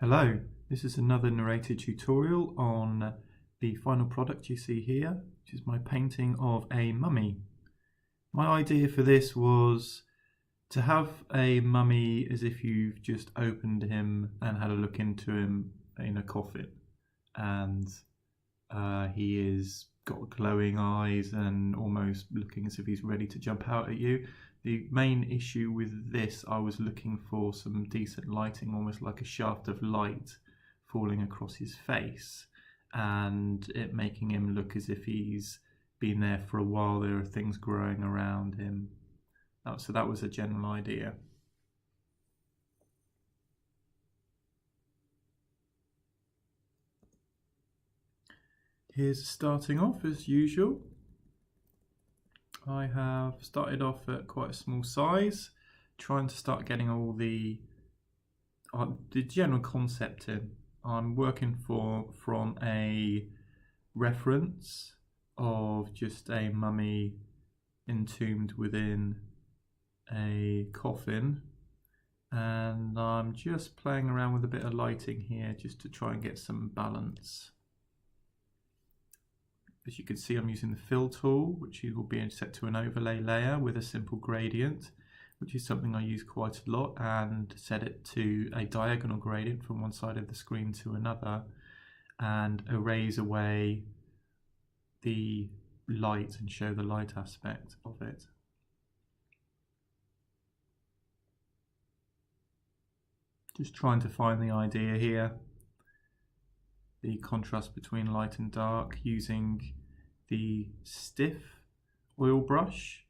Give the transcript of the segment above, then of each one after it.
Hello, this is another narrated tutorial on the final product you see here, which is my painting of a mummy. My idea for this was to have a mummy as if you've just opened him and had a look into him in a coffin, and he is got glowing eyes and almost looking as if he's ready to jump out at you. The main issue with this, I was looking for some decent lighting, almost like a shaft of light falling across his face and it making him look as if he's been there for a while. There are things growing around him. So that was a general idea. Here's starting off as usual. I have started off at quite a small size, trying to start getting all the general concept in. I'm working from a reference of just a mummy entombed within a coffin, and I'm just playing around with a bit of lighting here just to try and get some balance. As you can see, I'm using the fill tool, which will be set to an overlay layer with a simple gradient, which is something I use quite a lot, and set it to a diagonal gradient from one side of the screen to another, and erase away the light and show the light aspect of it. Just trying to find the idea here. The contrast between light and dark using the stiff oil brush.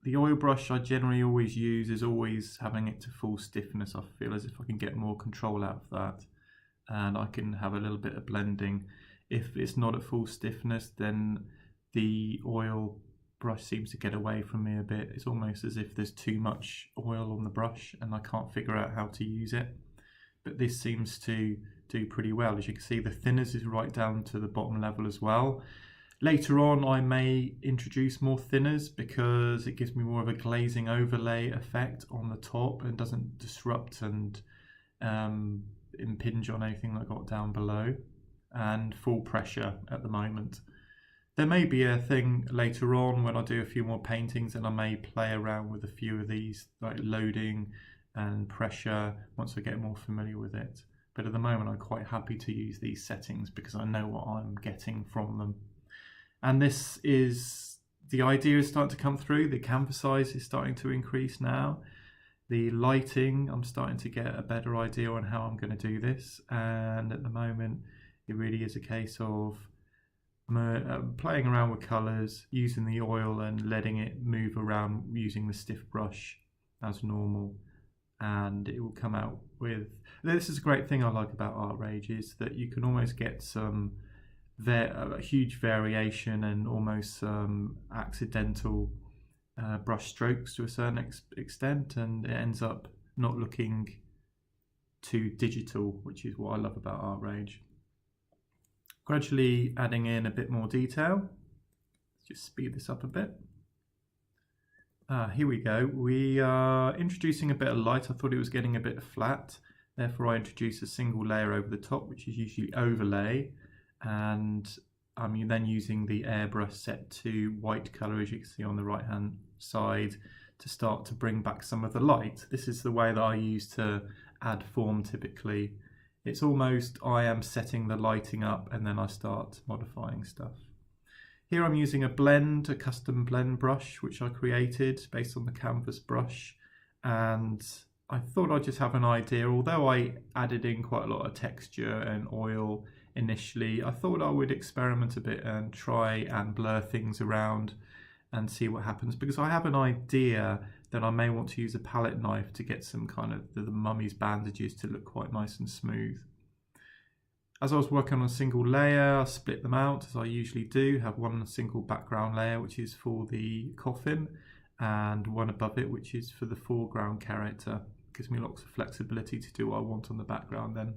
The oil brush I generally always use is always having it to full stiffness. I feel as if I can get more control out of that and I can have a little bit of blending. If it's not at full stiffness, then the oil brush seems to get away from me a bit. It's almost as if there's too much oil on the brush and I can't figure out how to use it. But this seems to do pretty well. As you can see, the thinners is right down to the bottom level as well. Later on I may introduce more thinners because it gives me more of a glazing overlay effect on the top and doesn't disrupt and impinge on anything that I got down below. And full pressure at the moment. There may be a thing later on when I do a few more paintings and I may play around with a few of these, like loading and pressure, once I get more familiar with it. But at the moment I'm quite happy to use these settings because I know what I'm getting from them. And this is, the idea is starting to come through. The canvas size is starting to increase now. The lighting, I'm starting to get a better idea on how I'm going to do this. And at the moment it really is a case of playing around with colours, using the oil and letting it move around using the stiff brush as normal. And it will come out with, this is a great thing I like about ArtRage, is that you can almost get some huge variation and almost accidental brush strokes to a certain extent, and it ends up not looking too digital, which is what I love about ArtRage. Gradually adding in a bit more detail. Let's just speed this up a bit. Here we go. We are introducing a bit of light. I thought it was getting a bit flat. Therefore I introduce a single layer over the top, which is usually overlay. And I'm then using the airbrush set to white color, as you can see on the right hand side, to start to bring back some of the light. This is the way that I use to add form typically. It's almost I am setting the lighting up and then I start modifying stuff. Here I'm using a custom blend brush which I created based on the canvas brush, and I thought I'd just have an idea. Although I added in quite a lot of texture and oil initially, I thought I would experiment a bit and try and blur things around and see what happens, because I have an idea that I may want to use a palette knife to get some kind of the mummy's bandages to look quite nice and smooth. As I was working on a single layer, I split them out as I usually do, have one single background layer which is for the coffin and one above it which is for the foreground character. Gives me lots of flexibility to do what I want on the background then.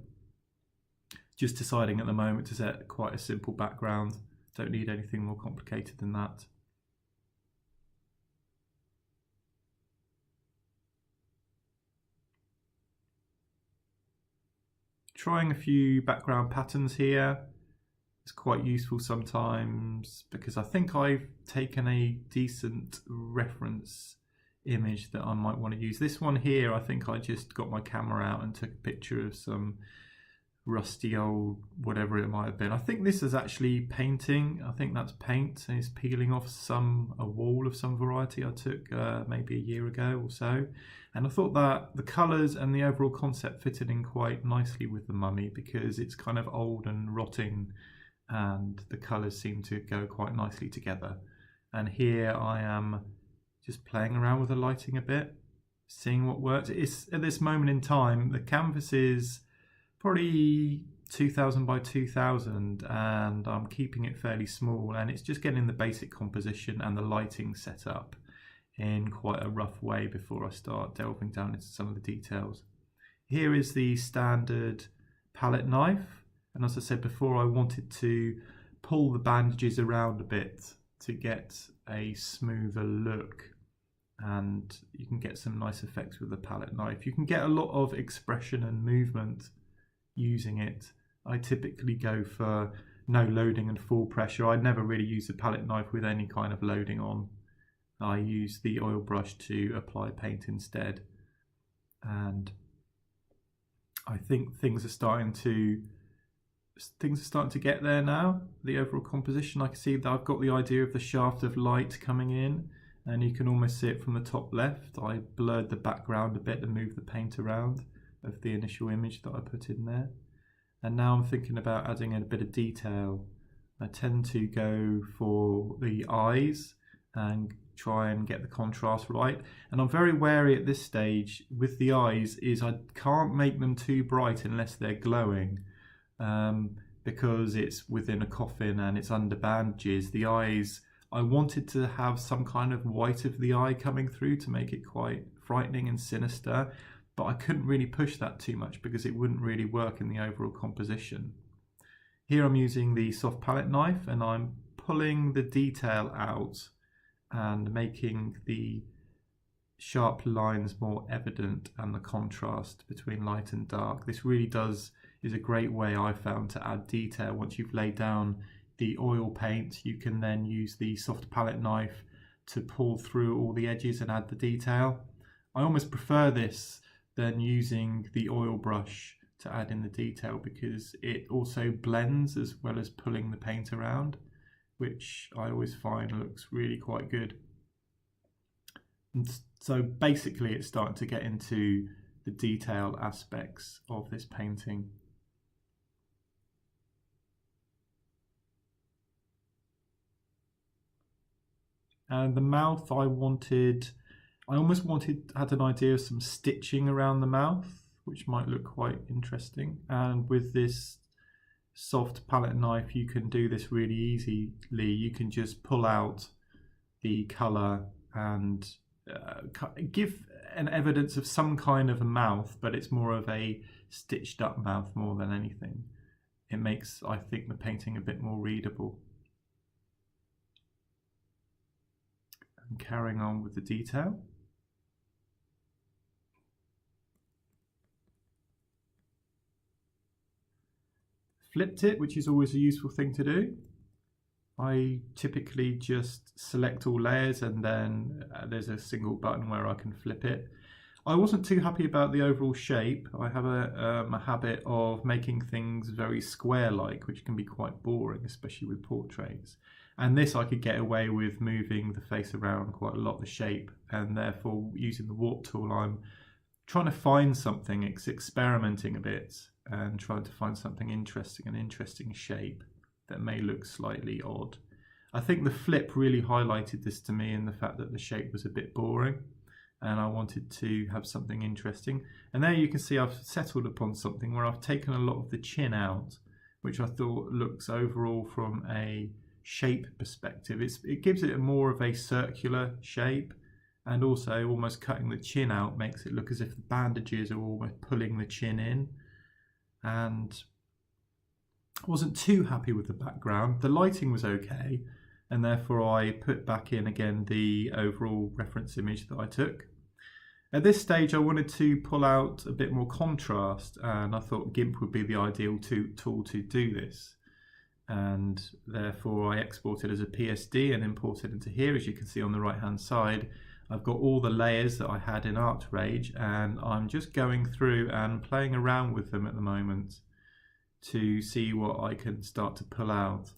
Just deciding at the moment to set quite a simple background, don't need anything more complicated than that. trying a few background patterns here. It's quite useful sometimes because I think I've taken a decent reference image that I might want to use. This one here, I think I just got my camera out and took a picture of some rusty old whatever it might have been. I think this is actually painting. I think that's paint, and it's peeling off a wall of some variety I took maybe a year ago or so. And I thought that the colours and the overall concept fitted in quite nicely with the mummy because it's kind of old and rotting, and the colours seem to go quite nicely together. And here I am just playing around with the lighting a bit, seeing what works. It's at this moment in time, the canvas is probably 2000 by 2000 and I'm keeping it fairly small, and it's just getting the basic composition and the lighting set up in quite a rough way before I start delving down into some of the details. Here is the standard palette knife. And as I said before, I wanted to pull the bandages around a bit to get a smoother look, and you can get some nice effects with the palette knife. You can get a lot of expression and movement using it. I typically go for no loading and full pressure. I never really use the palette knife with any kind of loading on. I use the oil brush to apply paint instead. And I think things are starting to get there now. The overall composition, I can see that I've got the idea of the shaft of light coming in, and you can almost see it from the top left. I blurred the background a bit and moved the paint around of the initial image that I put in there. And now I'm thinking about adding in a bit of detail. I tend to go for the eyes and try and get the contrast right. And I'm very wary at this stage with the eyes is I can't make them too bright unless they're glowing. Because it's within a coffin and it's under bandages. The eyes, I wanted to have some kind of white of the eye coming through to make it quite frightening and sinister, but I couldn't really push that too much because it wouldn't really work in the overall composition. Here I'm using the soft palette knife and I'm pulling the detail out and making the sharp lines more evident and the contrast between light and dark. This really is a great way I found to add detail. Once you've laid down the oil paint, you can then use the soft palette knife to pull through all the edges and add the detail. I almost prefer this than using the oil brush to add in the detail because it also blends as well as pulling the paint around, which I always find looks really quite good. And so basically it's starting to get into the detail aspects of this painting. And the mouth, I almost had an idea of some stitching around the mouth, which might look quite interesting. And with this soft palette knife, you can do this really easily. You can just pull out the color and give an evidence of some kind of a mouth, but it's more of a stitched up mouth more than anything. It makes, I think, the painting a bit more readable. And carrying on with the detail. Flipped it, which is always a useful thing to do. I typically just select all layers and then there's a single button where I can flip it. I wasn't too happy about the overall shape. I have a habit of making things very square-like, which can be quite boring, especially with portraits. And this I could get away with moving the face around quite a lot, the shape, and therefore using the warp tool I'm trying to find something, experimenting a bit and trying to find something interesting, an interesting shape that may look slightly odd. I think the flip really highlighted this to me in the fact that the shape was a bit boring and I wanted to have something interesting. And there you can see I've settled upon something where I've taken a lot of the chin out, which I thought looks overall from a shape perspective. It gives it more of a circular shape, and also almost cutting the chin out makes it look as if the bandages are almost pulling the chin in. And I wasn't too happy with the background. The lighting was okay, and therefore I put back in again the overall reference image that I took. At this stage I wanted to pull out a bit more contrast, and I thought GIMP would be the ideal tool to do this. And therefore I exported as a PSD and imported into here. As you can see on the right hand side, I've got all the layers that I had in ArtRage, and I'm just going through and playing around with them at the moment to see what I can start to pull out.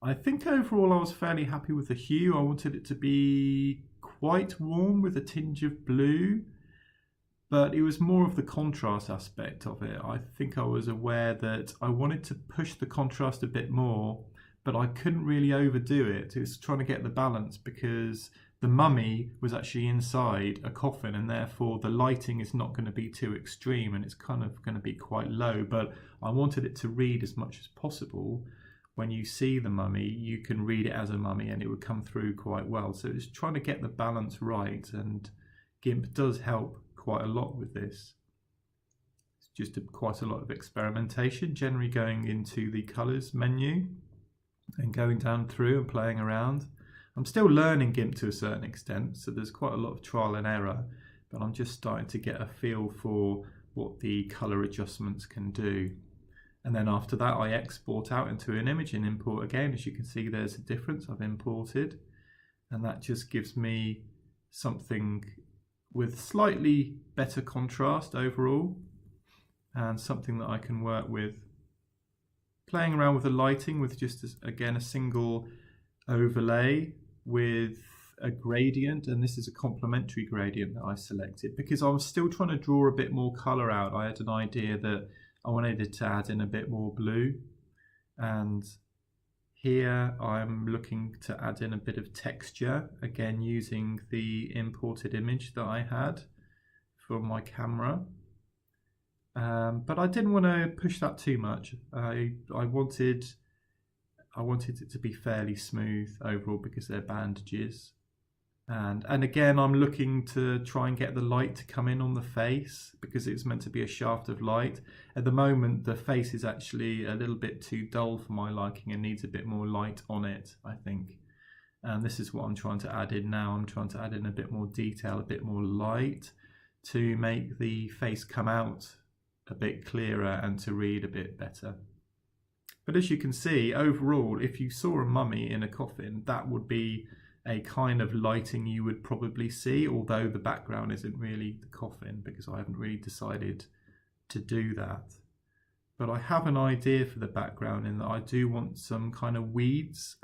I think overall I was fairly happy with the hue. I wanted it to be quite warm with a tinge of blue, but it was more of the contrast aspect of it. I think I was aware that I wanted to push the contrast a bit more, but I couldn't really overdo it. It was trying to get the balance, because the mummy was actually inside a coffin, and therefore the lighting is not going to be too extreme, and it's kind of going to be quite low, but I wanted it to read as much as possible. When you see the mummy, you can read it as a mummy and it would come through quite well. So it's trying to get the balance right, and GIMP does help quite a lot with this. It's just quite a lot of experimentation, generally going into the colours menu and going down through and playing around. I'm still learning GIMP to a certain extent, so there's quite a lot of trial and error, but I'm just starting to get a feel for what the colour adjustments can do. And then after that I export out into an image and import again. As you can see, there's a difference. I've imported, and that just gives me something with slightly better contrast overall, and something that I can work with. Playing around with the lighting with just, again, a single overlay with a gradient, and this is a complementary gradient that I selected because I was still trying to draw a bit more colour out. I had an idea that I wanted it to add in a bit more blue, and here I'm looking to add in a bit of texture, again using the imported image that I had from my camera. But I didn't want to push that too much. I wanted it to be fairly smooth overall because they're bandages. And again, I'm looking to try and get the light to come in on the face because it's meant to be a shaft of light. At the moment, the face is actually a little bit too dull for my liking and needs a bit more light on it, I think. And this is what I'm trying to add in now. I'm trying to add in a bit more detail, a bit more light to make the face come out a bit clearer and to read a bit better. But as you can see, overall, if you saw a mummy in a coffin, that would be a kind of lighting you would probably see, although the background isn't really the coffin because I haven't really decided to do that. But I have an idea for the background in that I do want some kind of weeds,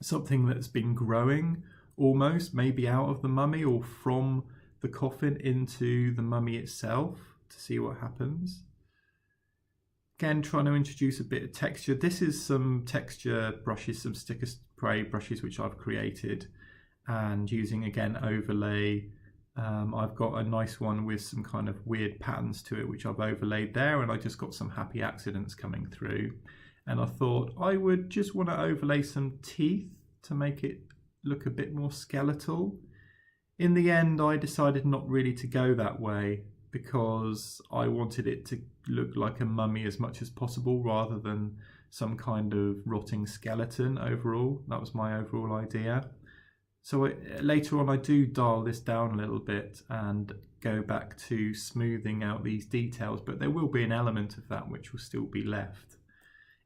something that's been growing almost, maybe out of the mummy or from the coffin into the mummy itself, to see what happens. Again, trying to introduce a bit of texture. This is some texture brushes, some sticker spray brushes which I've created, and using again overlay. I've got a nice one with some kind of weird patterns to it which I've overlaid there, and I just got some happy accidents coming through. And I thought I would just want to overlay some teeth to make it look a bit more skeletal. In the end, I decided not really to go that way because I wanted it to look like a mummy as much as possible rather than some kind of rotting skeleton overall. That was my overall idea. So later on I do dial this down a little bit and go back to smoothing out these details, but there will be an element of that which will still be left.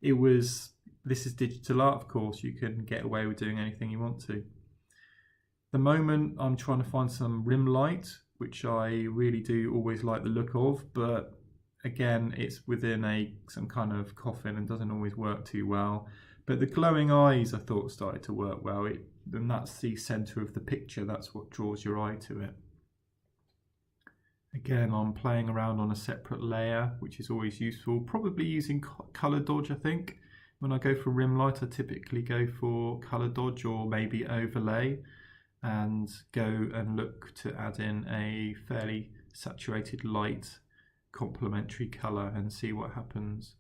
This is digital art, of course. You can get away with doing anything you want to. The moment I'm trying to find some rim light, which I really do always like the look of, but again, it's within some kind of coffin and doesn't always work too well. But the glowing eyes I thought started to work well, and that's the centre of the picture. That's what draws your eye to it. Again, I'm playing around on a separate layer, which is always useful. Probably using colour dodge, I think. When I go for rim light, I typically go for colour dodge or maybe overlay, and go and look to add in a fairly saturated light complementary colour and see what happens.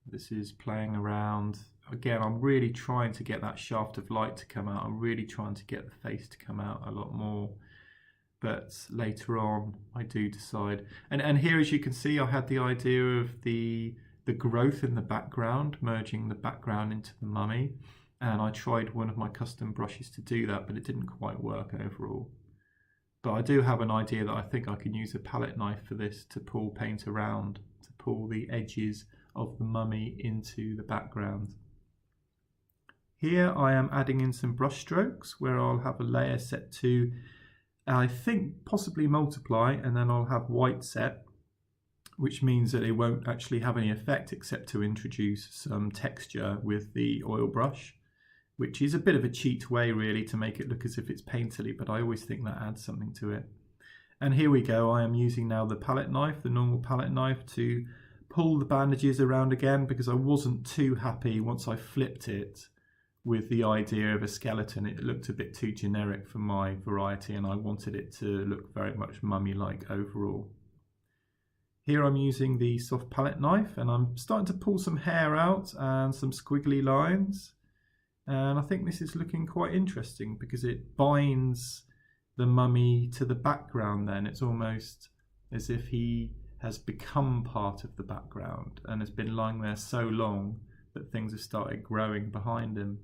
This is playing around. Again, I'm really trying to get that shaft of light to come out. I'm really trying to get the face to come out a lot more. But later on, I do decide. And here, as you can see, I had the idea of the growth in the background, merging the background into the mummy. and I tried one of my custom brushes to do that, but it didn't quite work overall. But I do have an idea that I think I can use a palette knife for this to pull paint around, to pull the edges of the mummy into the background. Here I am adding in some brush strokes where I'll have a layer set to, I think, possibly multiply, and then I'll have white set, which means that it won't actually have any effect except to introduce some texture with the oil brush, which is a bit of a cheat way really to make it look as if it's painterly, but I always think that adds something to it. And here we go, I am using now the palette knife, the normal palette knife, to pull the bandages around again, because I wasn't too happy once I flipped it with the idea of a skeleton. It looked a bit too generic for my variety, and I wanted it to look very much mummy-like overall. Here I'm using the soft palette knife, and I'm starting to pull some hair out and some squiggly lines, and I think this is looking quite interesting because it binds the mummy to the background. Then it's almost as if he has become part of the background and has been lying there so long that things have started growing behind him.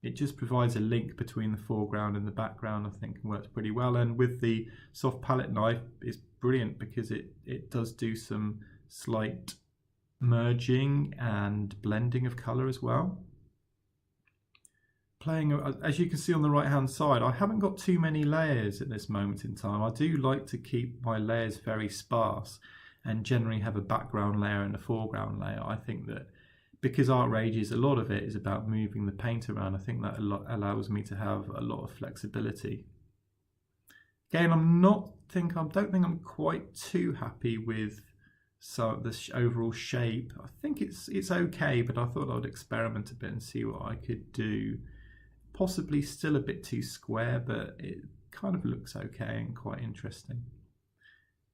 It just provides a link between the foreground and the background, I think, and works pretty well. And with the soft palette knife, it's brilliant because it does do some slight merging and blending of colour as well. As you can see on the right hand side, I haven't got too many layers at this moment in time. I do like to keep my layers very sparse and generally have a background layer and a foreground layer. I think that because ArtRage, a lot of it is about moving the paint around, I think that allows me to have a lot of flexibility. Again, I don't think I'm quite too happy with the overall shape. I think it's okay, but I thought I would experiment a bit and see what I could do. Possibly still a bit too square, but it kind of looks okay and quite interesting.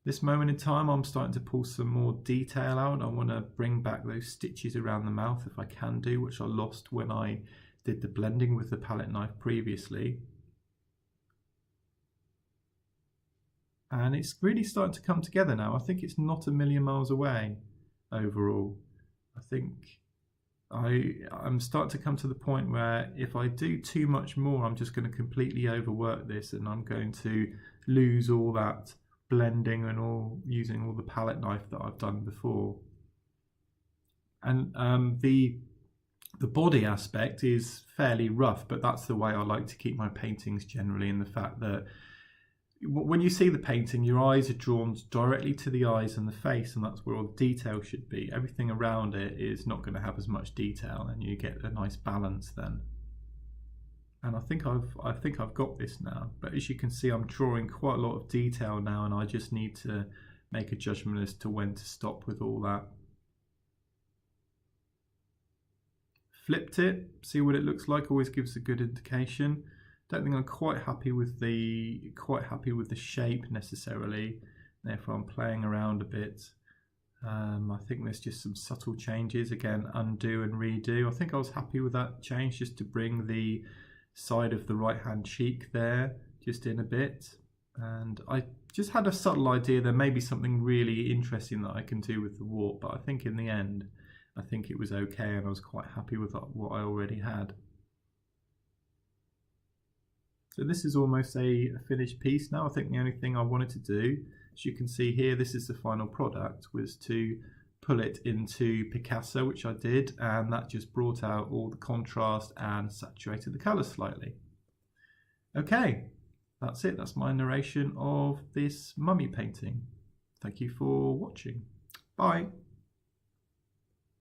This moment in time, I'm starting to pull some more detail out. I want to bring back those stitches around the mouth if I can do, which I lost when I did the blending with the palette knife previously. And it's really starting to come together now. I think it's not a million miles away overall. I think I'm starting to come to the point where if I do too much more, I'm just going to completely overwork this, and I'm going to lose all that blending and using all the palette knife that I've done before. And the body aspect is fairly rough, but that's the way I like to keep my paintings generally, in the fact that when you see the painting, your eyes are drawn directly to the eyes and the face, and that's where all the detail should be. Everything around it is not going to have as much detail, and you get a nice balance then. And I think I've got this now, but as you can see, I'm drawing quite a lot of detail now, and I just need to make a judgment as to when to stop with all that. Flipped it, see what it looks like, always gives a good indication. Don't think I'm quite happy with the shape necessarily, therefore I'm playing around a bit. I think there's just some subtle changes, again, undo and redo. I think I was happy with that change, just to bring the side of the right hand cheek there just in a bit, and I just had a subtle idea there may be something really interesting that I can do with the warp, but I think in the end I think it was okay, and I was quite happy with what I already had. So this is almost a finished piece now. I think the only thing I wanted to do, as you can see here, this is the final product, was to pull it into Picasso, which I did, and that just brought out all the contrast and saturated the colours slightly. Okay, that's it. That's my narration of this mummy painting. Thank you for watching. Bye.